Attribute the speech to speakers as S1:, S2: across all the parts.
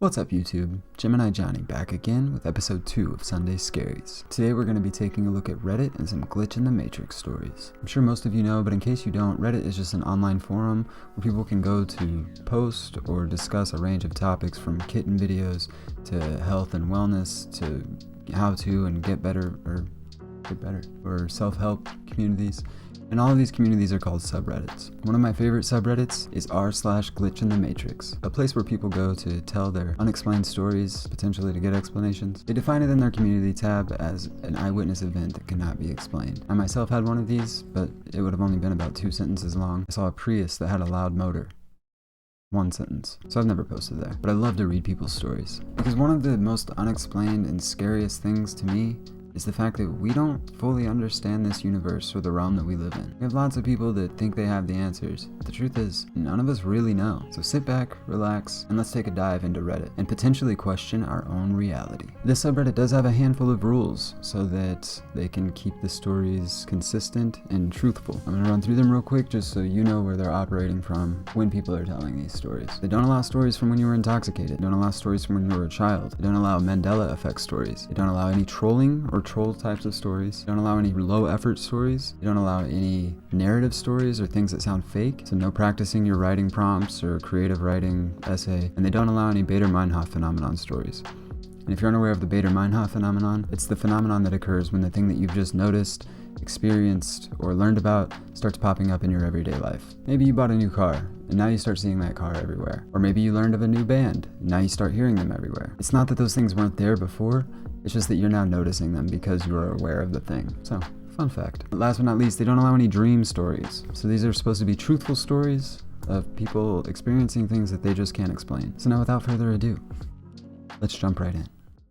S1: What's up YouTube? Gemini Jonny back again with episode 2 of Sunday Scaries. Today we're going to be taking a look at Reddit and some Glitch in the Matrix stories. I'm sure most of you know, but in case you don't, Reddit is just an online forum where people can go to post or discuss a range of topics from kitten videos to health and wellness to how to and get better or self-help communities. And all of these communities are called subreddits. One of my favorite subreddits is r/GlitchInTheMatrix, a place where people go to tell their unexplained stories, potentially to get explanations. They define it in their community tab as an eyewitness event that cannot be explained. I myself had one of these, but it would have only been about 2 sentences long. I saw a Prius that had a loud motor. 1 sentence. So I've never posted there. But I love to read people's stories. Because one of the most unexplained and scariest things to me is the fact that we don't fully understand this universe or the realm that we live in. We have lots of people that think they have the answers, but the truth is, none of us really know. So sit back, relax, and let's take a dive into Reddit and potentially question our own reality. This subreddit does have a handful of rules so that they can keep the stories consistent and truthful. I'm gonna run through them real quick just so you know where they're operating from when people are telling these stories. They don't allow stories from when you were intoxicated. They don't allow stories from when you were a child. They don't allow Mandela effect stories. They don't allow any trolling or troll types of stories. They don't allow any low effort stories. They don't allow any narrative stories or things that sound fake. So no practicing your writing prompts or creative writing essay. And they don't allow any Bader-Meinhof phenomenon stories. And if you're unaware of the Bader-Meinhof phenomenon, it's the phenomenon that occurs when the thing that you've just noticed, experienced, or learned about starts popping up in your everyday life. Maybe you bought a new car, and now you start seeing that car everywhere. Or maybe you learned of a new band, and now you start hearing them everywhere. It's not that those things weren't there before, it's just that you're now noticing them because you are aware of the thing. So, fun fact. But last but not least, they don't allow any dream stories. So these are supposed to be truthful stories of people experiencing things that they just can't explain. So now without further ado, let's jump right in.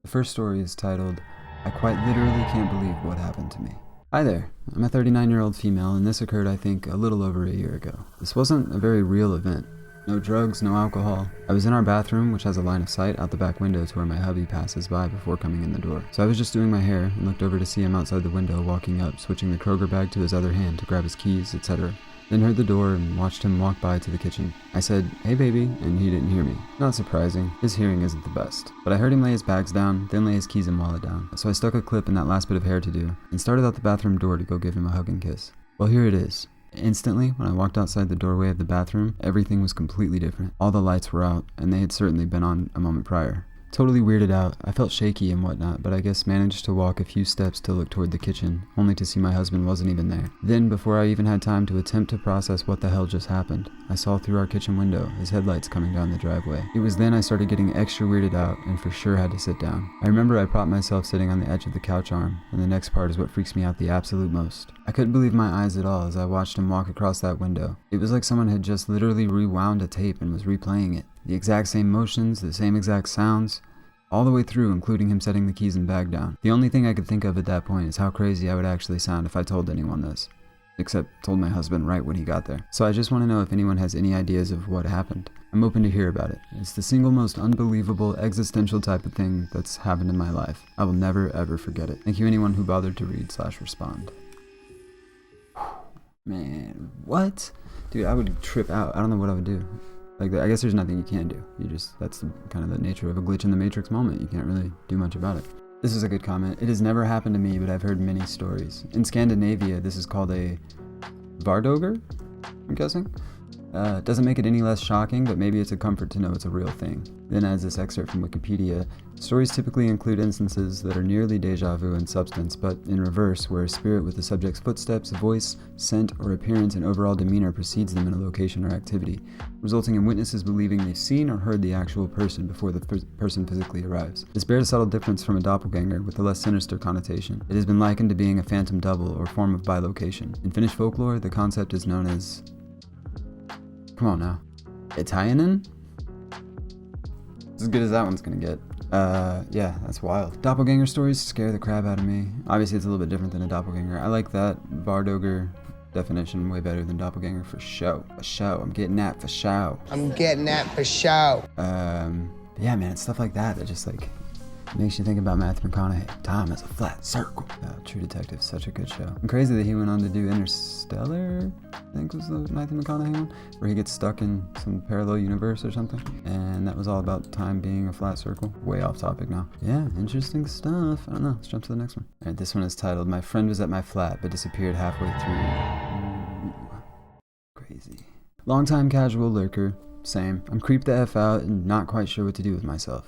S1: The first story is titled, "I quite literally can't believe what happened to me." Hi there, I'm a 39-year-old female, and this occurred I think a little over a year ago. This wasn't a very real event. No drugs, no alcohol. I was in our bathroom, which has a line of sight out the back window to where my hubby passes by before coming in the door. So I was just doing my hair and looked over to see him outside the window walking up, switching the Kroger bag to his other hand to grab his keys, etc. Then heard the door and watched him walk by to the kitchen. I said, "Hey baby," and he didn't hear me. Not surprising, his hearing isn't the best. But I heard him lay his bags down, then lay his keys and wallet down. So I stuck a clip in that last bit of hair to do, and started out the bathroom door to go give him a hug and kiss. Well, here it is. Instantly, when I walked outside the doorway of the bathroom, everything was completely different. All the lights were out, and they had certainly been on a moment prior. Totally weirded out, I felt shaky and whatnot, but I guess managed to walk a few steps to look toward the kitchen, only to see my husband wasn't even there. Then, before I even had time to attempt to process what the hell just happened, I saw through our kitchen window his headlights coming down the driveway. It was then I started getting extra weirded out and for sure had to sit down. I remember I propped myself sitting on the edge of the couch arm, and the next part is what freaks me out the absolute most. I couldn't believe my eyes at all as I watched him walk across that window. It was like someone had just literally rewound a tape and was replaying it. The exact same motions, the same exact sounds, all the way through, including him setting the keys and bag down. The only thing I could think of at that point is how crazy I would actually sound if I told anyone this. Except told my husband right when he got there. So I just want to know if anyone has any ideas of what happened. I'm open to hear about it. It's the single most unbelievable existential type of thing that's happened in my life. I will never ever forget it. Thank you anyone who bothered to read/respond. Man, what? Dude, I would trip out. I don't know what I would do. Like, I guess there's nothing you can do. That's kind of the nature of a glitch in the matrix moment. You can't really do much about it. This is a good comment. It has never happened to me, but I've heard many stories. In Scandinavia, this is called a Vardoger, I'm guessing. Doesn't make it any less shocking, but maybe it's a comfort to know it's a real thing. Then as this excerpt from Wikipedia, stories typically include instances that are nearly deja vu in substance, but in reverse, where a spirit with the subject's footsteps, voice, scent, or appearance and overall demeanor precedes them in a location or activity, resulting in witnesses believing they've seen or heard the actual person before the person physically arrives. This bears a subtle difference from a doppelganger with a less sinister connotation. It has been likened to being a phantom double or form of bilocation. In Finnish folklore, the concept is known as... Come on now. Italianin? As good as that one's gonna get. Yeah, that's wild. Doppelganger stories scare the crap out of me. Obviously it's a little bit different than a doppelganger. I like that Vardoger definition way better than doppelganger for show. For show. I'm getting that for show.
S2: I'm getting that for show.
S1: Yeah, man, it's stuff like that that just like Makes you think about Matthew McConaughey. Time is a flat circle. True Detective, such a good show. And crazy that he went on to do Interstellar, I think was the Matthew McConaughey one, where he gets stuck in some parallel universe or something. And that was all about time being a flat circle. Way off topic now. Yeah, interesting stuff. I don't know, let's jump to the next one. All right, this one is titled, My Friend Was at My Flat but Disappeared Halfway Through. Ooh, crazy. Longtime casual lurker. Same. I'm creeped the F out and not quite sure what to do with myself.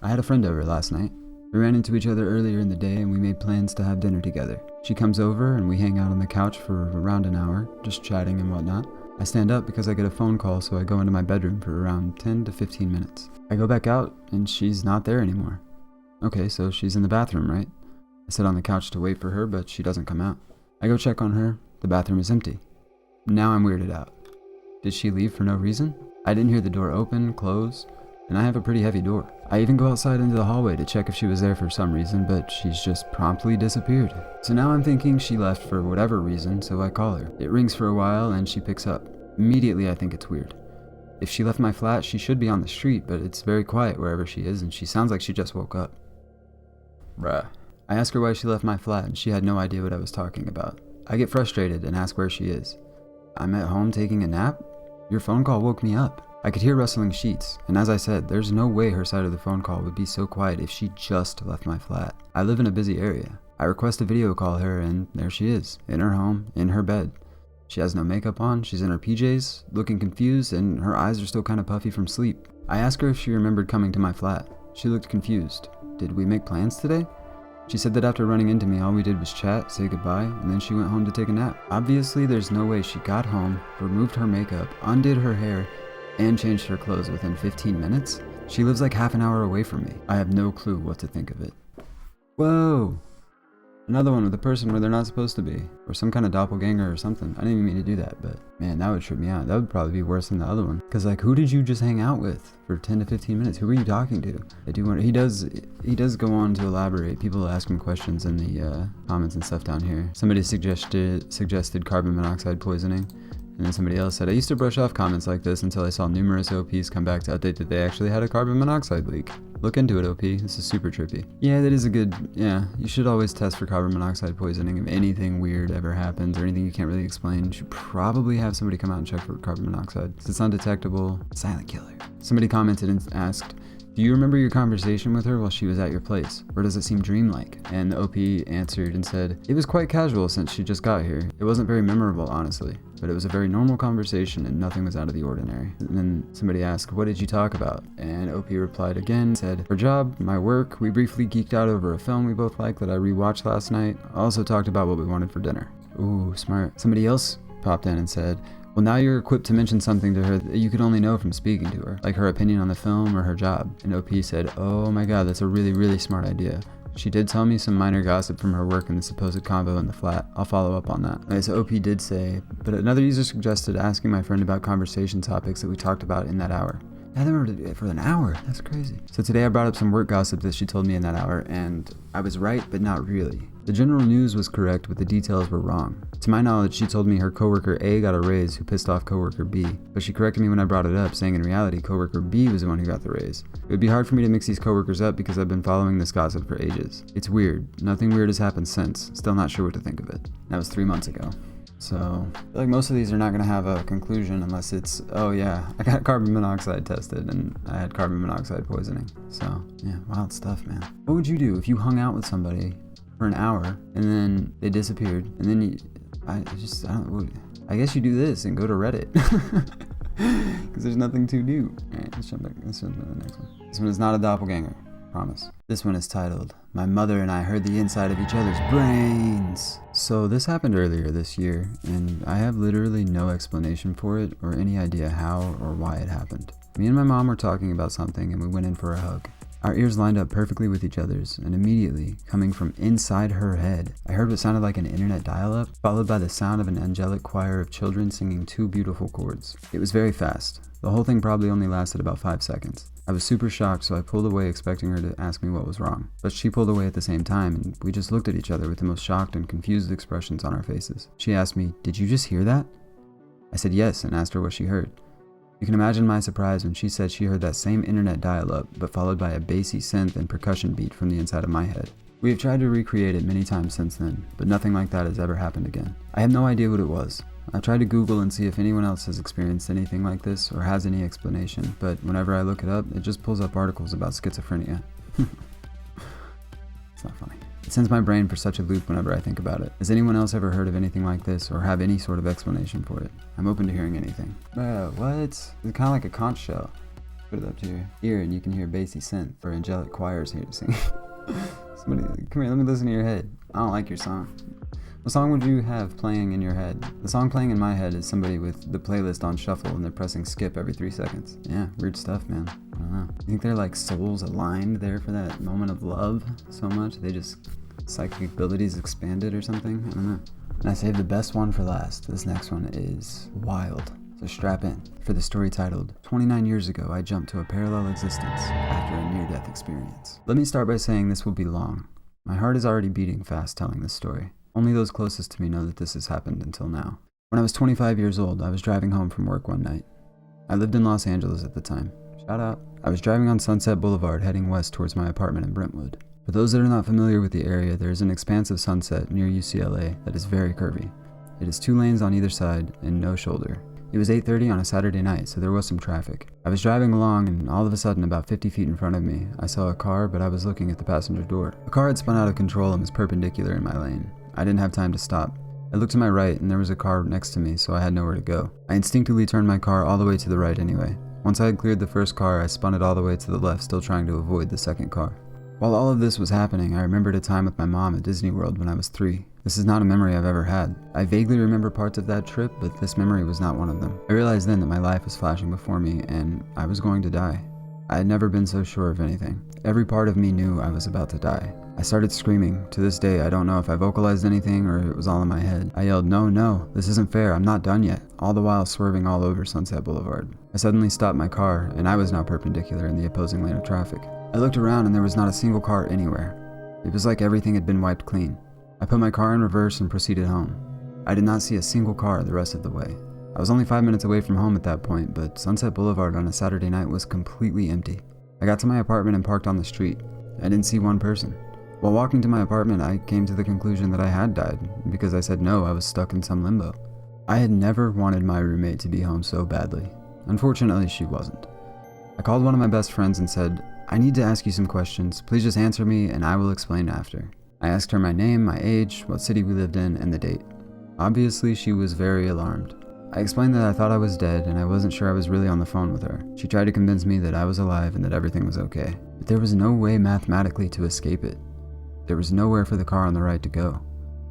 S1: I had a friend over last night. We ran into each other earlier in the day and we made plans to have dinner together. She comes over and we hang out on the couch for around an hour, just chatting and whatnot. I stand up because I get a phone call, so I go into my bedroom for around 10 to 15 minutes. I go back out and she's not there anymore. Okay, so she's in the bathroom, right? I sit on the couch to wait for her, but she doesn't come out. I go check on her. The bathroom is empty. Now I'm weirded out. Did she leave for no reason? I didn't hear the door open, close, and I have a pretty heavy door. I even go outside into the hallway to check if she was there for some reason, but she's just promptly disappeared. So now I'm thinking she left for whatever reason, so I call her. It rings for a while and she picks up. Immediately I think it's weird. If she left my flat, she should be on the street, but it's very quiet wherever she is and she sounds like she just woke up. Bruh. I ask her why she left my flat and she had no idea what I was talking about. I get frustrated and ask where she is. I'm at home taking a nap? Your phone call woke me up. I could hear rustling sheets, and as I said, there's no way her side of the phone call would be so quiet if she just left my flat. I live in a busy area. I request a video call her, and there she is, in her home, in her bed. She has no makeup on, she's in her PJs, looking confused, and her eyes are still kind of puffy from sleep. I asked her if she remembered coming to my flat. She looked confused. Did we make plans today? She said that after running into me, all we did was chat, say goodbye, and then she went home to take a nap. Obviously, there's no way she got home, removed her makeup, undid her hair, and changed her clothes within 15 minutes? She lives like half an hour away from me. I have no clue what to think of it. Whoa! Another one with a person where they're not supposed to be. Or some kind of doppelganger or something. I didn't even mean to do that, but man, that would trip me out. That would probably be worse than the other one. Cause like, who did you just hang out with for 10 to 15 minutes? Who were you talking to? I do wonder, he does go on to elaborate. People ask him questions in the comments and stuff down here. Somebody suggested carbon monoxide poisoning. And then somebody else said, I used to brush off comments like this until I saw numerous OPs come back to update that they actually had a carbon monoxide leak. Look into it, OP. This is super trippy. Yeah, that is a good, you should always test for carbon monoxide poisoning if anything weird ever happens or anything you can't really explain. You should probably have somebody come out and check for carbon monoxide. Since it's undetectable, silent killer. Somebody commented and asked, do you remember your conversation with her while she was at your place? Or does it seem dreamlike? And the OP answered and said, it was quite casual since she just got here. It wasn't very memorable, honestly. But it was a very normal conversation and nothing was out of the ordinary. And then somebody asked, what did you talk about? And OP replied again, said, her job, my work, we briefly geeked out over a film we both liked that I rewatched last night. Also talked about what we wanted for dinner. Ooh, smart. Somebody else popped in and said, well, now you're equipped to mention something to her that you could only know from speaking to her, like her opinion on the film or her job. And OP said, oh my god, that's a really, really smart idea. She did tell me some minor gossip from her work in the supposed convo in the flat. I'll follow up on that. Okay, so OP did say, but another user suggested asking my friend about conversation topics that we talked about in that hour. Yeah, they were for an hour. That's crazy. So today I brought up some work gossip that she told me in that hour, and I was right, but not really. The general news was correct, but the details were wrong. To my knowledge, she told me her coworker A got a raise who pissed off coworker B, but she corrected me when I brought it up, saying in reality, coworker B was the one who got the raise. It would be hard for me to mix these coworkers up because I've been following this gossip for ages. It's weird. Nothing weird has happened since. Still not sure what to think of it. That was 3 months ago. So, I feel like most of these are not going to have a conclusion unless it's, oh yeah, I got carbon monoxide tested and I had carbon monoxide poisoning. So, yeah, wild stuff, man. What would you do if you hung out with somebody for an hour and then they disappeared and then I guess you do this and go to Reddit because there's nothing to do. All right, let's jump back. Let's jump to the next one. This one is not a doppelganger. Promise. This one is titled, My Mother and I Heard the Inside of Each Other's Brains. So this happened earlier this year, and I have literally no explanation for it or any idea how or why it happened. Me and my mom were talking about something and we went in for a hug. Our ears lined up perfectly with each other's, and immediately, coming from inside her head, I heard what sounded like an internet dial-up, followed by the sound of an angelic choir of children singing two beautiful chords. It was very fast. The whole thing probably only lasted about 5 seconds. I was super shocked, so I pulled away expecting her to ask me what was wrong. But she pulled away at the same time, and we just looked at each other with the most shocked and confused expressions on our faces. She asked me, "Did you just hear that?" I said yes and asked her what she heard. You can imagine my surprise when she said she heard that same internet dial-up, but followed by a bassy synth and percussion beat from the inside of my head. We have tried to recreate it many times since then, but nothing like that has ever happened again. I have no idea what it was. I've tried to Google and see if anyone else has experienced anything like this or has any explanation, but whenever I look it up, it just pulls up articles about schizophrenia. It's not funny. It sends my brain for such a loop whenever I think about it. Has anyone else ever heard of anything like this or have any sort of explanation for it? I'm open to hearing anything. What? It's kind of like a conch shell. Put it up to your ear and you can hear bassy synth or angelic choirs here to sing. Somebody, come here, let me listen to your head. I don't like your song. What song would you have playing in your head? The song playing in my head is somebody with the playlist on shuffle and they're pressing skip every 3 seconds. Yeah, weird stuff, man. I don't know. You think they're like souls aligned there for that moment of love so much? They just psychic abilities expanded or something? I don't know. And I saved the best one for last. This next one is wild. So strap in for the story titled, 29 years ago I jumped to a parallel existence after a near-death experience. Let me start by saying this will be long. My heart is already beating fast telling this story. Only those closest to me know that this has happened until now. When I was 25 years old, I was driving home from work one night. I lived in Los Angeles at the time. Shout out. I was driving on Sunset Boulevard heading west towards my apartment in Brentwood. For those that are not familiar with the area, there is an expansive sunset near UCLA that is very curvy. It is 2 lanes on either side and no shoulder. It was 8:30 on a Saturday night, so there was some traffic. I was driving along and all of a sudden, about 50 feet in front of me, I saw a car, but I was looking at the passenger door. The car had spun out of control and was perpendicular in my lane. I didn't have time to stop. I looked to my right and there was a car next to me, so I had nowhere to go. I instinctively turned my car all the way to the right anyway. Once I had cleared the first car, I spun it all the way to the left, still trying to avoid the second car. While all of this was happening, I remembered a time with my mom at Disney World when I was 3. This is not a memory I've ever had. I vaguely remember parts of that trip, but this memory was not one of them. I realized then that my life was flashing before me and I was going to die. I had never been so sure of anything. Every part of me knew I was about to die. I started screaming. To this day, I don't know if I vocalized anything or it was all in my head. I yelled, no, this isn't fair, I'm not done yet, all the while swerving all over Sunset Boulevard. I suddenly stopped my car, and I was now perpendicular in the opposing lane of traffic. I looked around and there was not a single car anywhere. It was like everything had been wiped clean. I put my car in reverse and proceeded home. I did not see a single car the rest of the way. I was only 5 minutes away from home at that point, but Sunset Boulevard on a Saturday night was completely empty. I got to my apartment and parked on the street. I didn't see one person. While walking to my apartment, I came to the conclusion that I had died. Because I said no, I was stuck in some limbo. I had never wanted my roommate to be home so badly. Unfortunately, she wasn't. I called one of my best friends and said, I need to ask you some questions. Please just answer me and I will explain after. I asked her my name, my age, what city we lived in, and the date. Obviously, she was very alarmed. I explained that I thought I was dead and I wasn't sure I was really on the phone with her. She tried to convince me that I was alive and that everything was okay. But there was no way mathematically to escape it. There was nowhere for the car on the right to go.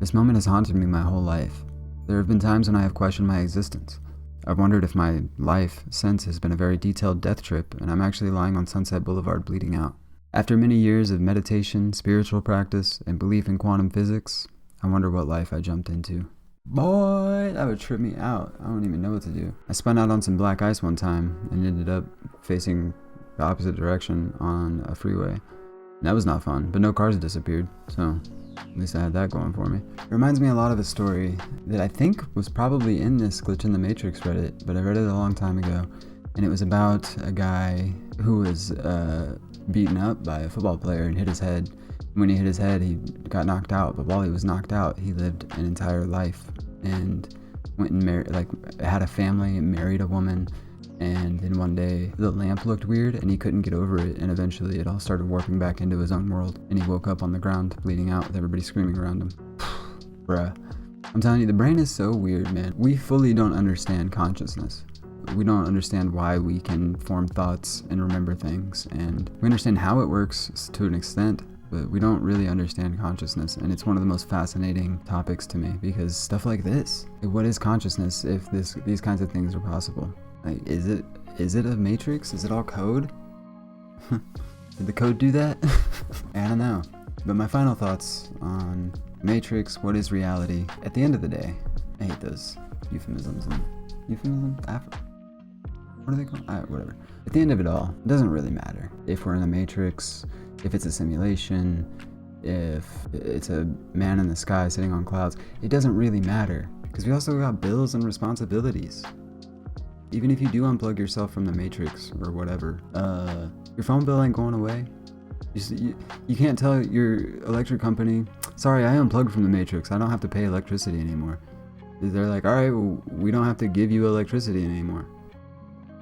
S1: This moment has haunted me my whole life. There have been times when I have questioned my existence. I've wondered if my life since has been a very detailed death trip and I'm actually lying on Sunset Boulevard bleeding out. After many years of meditation, spiritual practice, and belief in quantum physics, I wonder what life I jumped into. Boy, that would trip me out. I don't even know what to do. I spun out on some black ice one time and ended up facing the opposite direction on a freeway. That was not fun, but no cars disappeared, so at least I had that going for me. It reminds me a lot of a story that I think was probably in this Glitch in the Matrix Reddit, but I read it a long time ago, and it was about a guy who was beaten up by a football player and hit his head. When he hit his head, he got knocked out, but while he was knocked out, he lived an entire life and went and had a family and married a woman. And then one day the lamp looked weird and he couldn't get over it, and eventually it all started warping back into his own world and he woke up on the ground bleeding out with everybody screaming around him. Bruh. I'm telling you, the brain is so weird, man. We fully don't understand consciousness. We don't understand why we can form thoughts and remember things, and we understand how it works to an extent, but we don't really understand consciousness, and it's one of the most fascinating topics to me because stuff like this. What is consciousness if these kinds of things are possible? Like, is it a matrix? Is it all code? Did the code do that? I don't know. But my final thoughts on Matrix, what is reality? At the end of the day, I hate those euphemisms. What are they called? Whatever. At the end of it all, it doesn't really matter if we're in a matrix, if it's a simulation, if it's a man in the sky sitting on clouds. It doesn't really matter because we also got bills and responsibilities. Even if you do unplug yourself from the matrix or whatever, your phone bill ain't going away. You can't tell your electric company, sorry, I unplugged from the matrix, I don't have to pay electricity anymore. They're like, alright, well, we don't have to give you electricity anymore.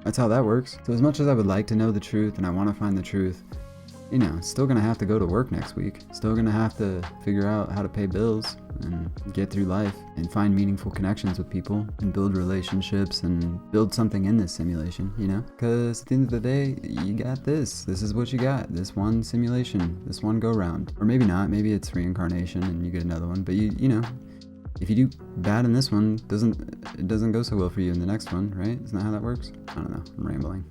S1: That's how that works. So as much as I would like to know the truth and I want to find the truth, you know, still gonna have to go to work next week. Still gonna have to figure out how to pay bills and get through life and find meaningful connections with people and build relationships and build something in this simulation, you know? Because at the end of the day, you got this. This is what you got. This one simulation, this one go round. Or maybe not. Maybe it's reincarnation and you get another one. But you know, if you do bad in this one, it doesn't go so well for you in the next one, right? Isn't that how that works? I don't know. I'm rambling.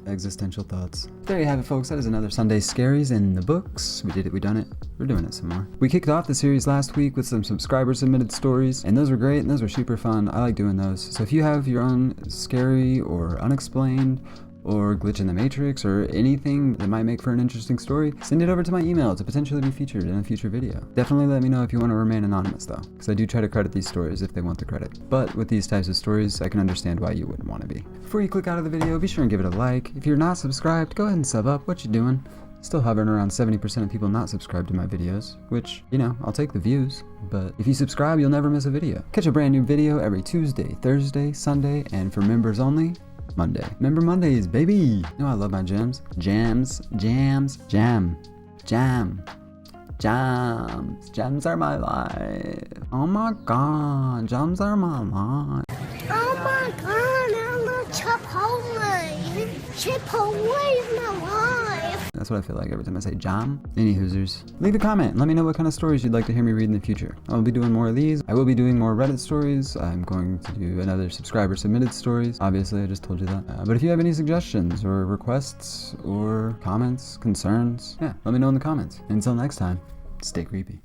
S1: Existential thoughts. There you have it, folks. That is another Sunday Scaries in the books. We did it, we done it. We're doing it some more. We kicked off the series last week with some subscriber submitted stories, and those were great and those were super fun. I like doing those. So if you have your own scary or unexplained or glitch in the matrix or anything that might make for an interesting story, send it over to my email to potentially be featured in a future video. Definitely let me know if you want to remain anonymous though, because I do try to credit these stories if they want the credit. But with these types of stories, I can understand why you wouldn't want to be. Before you click out of the video, be sure and give it a like. If you're not subscribed, go ahead and sub up. What you doing? Still hovering around 70% of people not subscribed to my videos, which, you know, I'll take the views, but if you subscribe, you'll never miss a video. Catch a brand new video every Tuesday, Thursday, Sunday, and for members only, Monday. Member Mondays, baby! You know I love my jams. Jams. Jams are my life. Oh my god, jams are my life.
S2: Oh my god, I love Chipotle. Chipotle is my life.
S1: That's what I feel like every time I say jam. Any Hoosers. Leave a comment and let me know what kind of stories you'd like to hear me read in the future. I'll be doing more of these. I will be doing more Reddit stories. I'm going to do another subscriber submitted stories. Obviously, I just told you that. But if you have any suggestions or requests or comments, concerns, yeah, let me know in the comments. Until next time, stay creepy.